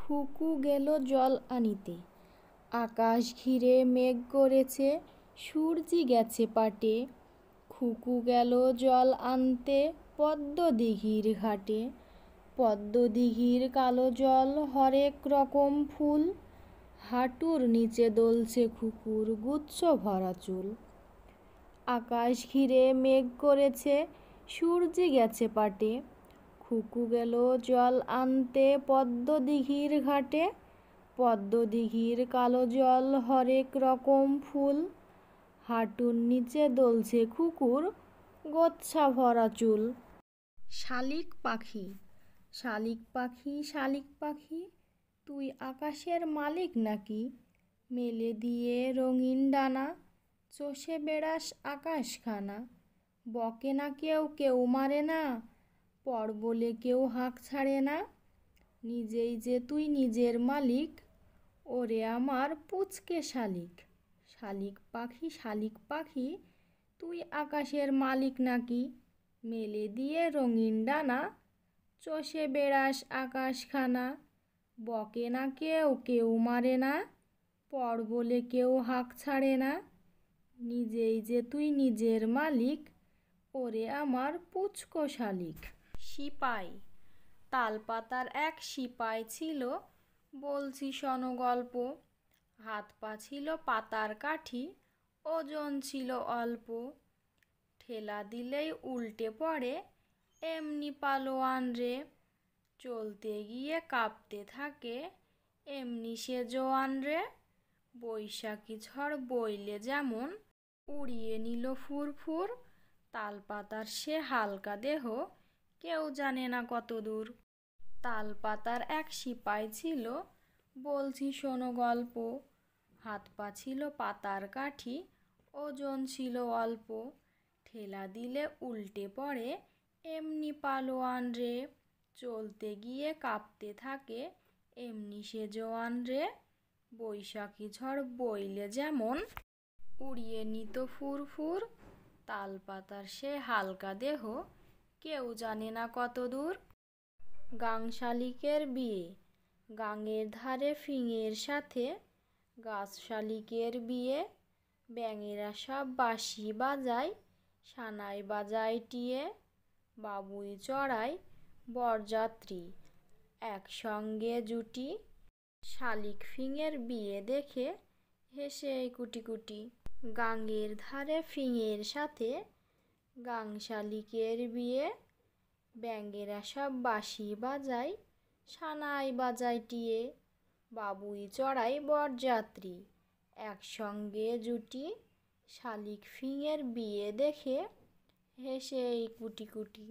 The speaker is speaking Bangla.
খুকু গেল জল আনিতে, আকাশ ঘিরে মেঘ করেছে, সূর্যি গেছে পাটে। খুকু গেল জল আনতে পদ্ম দিঘির ঘাটে, পদ্ম দিঘির কালো জল হরেক রকম ফুল, হাঁটুর নিচে দোলছে খুকুর গুচ্ছ ভরা চুল। আকাশ ঘিরে মেঘ করেছে, সূর্যি গেছে পাটে, খুকু গেল জল আনতে পদ্ম দিঘির ঘাটে, পদ্ম দিঘির কালো জল হরেক রকম ফুল, হাঁটুর নিচে দোলছে খুকুর গোচ্ছা ভরা চুল। শালিক পাখি, শালিক পাখি, শালিক পাখি, তুই আকাশের মালিক নাকি? মেলে দিয়ে রঙিন ডানা, চষে বেড়াস আকাশখানা। বকে না কেউ, কেউ মারে না, পর বলে কেউ হাঁক ছাড়ে না। নিজেই যে তুই নিজের মালিক, ওরে আমার পুচকে শালিক। শালিক পাখি, শালিক পাখি, তুই আকাশের মালিক নাকি? মেলে দিয়ে রঙিন ডানা, চষে বেড়াস আকাশখানা। বকে না কেউ, কেউ মারে না, পর বলে কেউ হাঁক ছাড়ে না। নিজেই যে তুই নিজের মালিক, ওরে আমার পুচকো শালিক। সিপাই, তালপাতার এক সিপাই ছিল, বলছি শোনো গল্প। হাত পা ছিল পাতার কাঠি, ওজন ছিল অল্প। ঠেলা দিলেই উল্টে পড়ে, এমনি পালোয়ান রে। চলতে গিয়ে কাঁপতে থাকে, এমনি সে জোয়ান রে। বৈশাখী ঝড় বইলে যেমন উড়িয়ে নিল ফুরফুর, তালপাতার সে হালকা দেহ, কেউ জানে না কত দূর। তালপাতার এক সিপাই ছিল, বলছি শোনো গল্প। হাত পা ছিল পাতার কাঠি, ওজন ছিল অল্প। ঠেলা দিলে উল্টে পড়ে, এমনি পালোয়ান রে। চলতে গিয়ে কাঁপতে থাকে, এমনি সে জোয়ান রে। বৈশাখী ঝড় বইলে যেমন উড়িয়ে নিত ফুরফুর, তালপাতার সে হালকা দেহ, কেউ জানে না কত দূর। গাং শালিকের বিয়ে, গাঙের ধারে ফিঙের সাথে, গাছ শালিকের বিয়ে। ব্যাঙেরা সব বাঁশি বাজায়, সানাই বাজায় টিয়ে। বাবুই চড়ায় বরযাত্রী, একসঙ্গে জুটি। শালিক ফিঙের বিয়ে দেখে হেসে কুটি কুটি। গাঙের ধারে ফিঙের সাথে, গাং শালিকের বিয়ে। ব্যাঙেরা সব বাঁশি বাজায়, সানাই বাজায় টিয়ে। বাবুই চড়াই বরযাত্রী, একসঙ্গে জুটি। শালিক ফিঙের বিয়ে দেখে হেসে কুটি কুটি।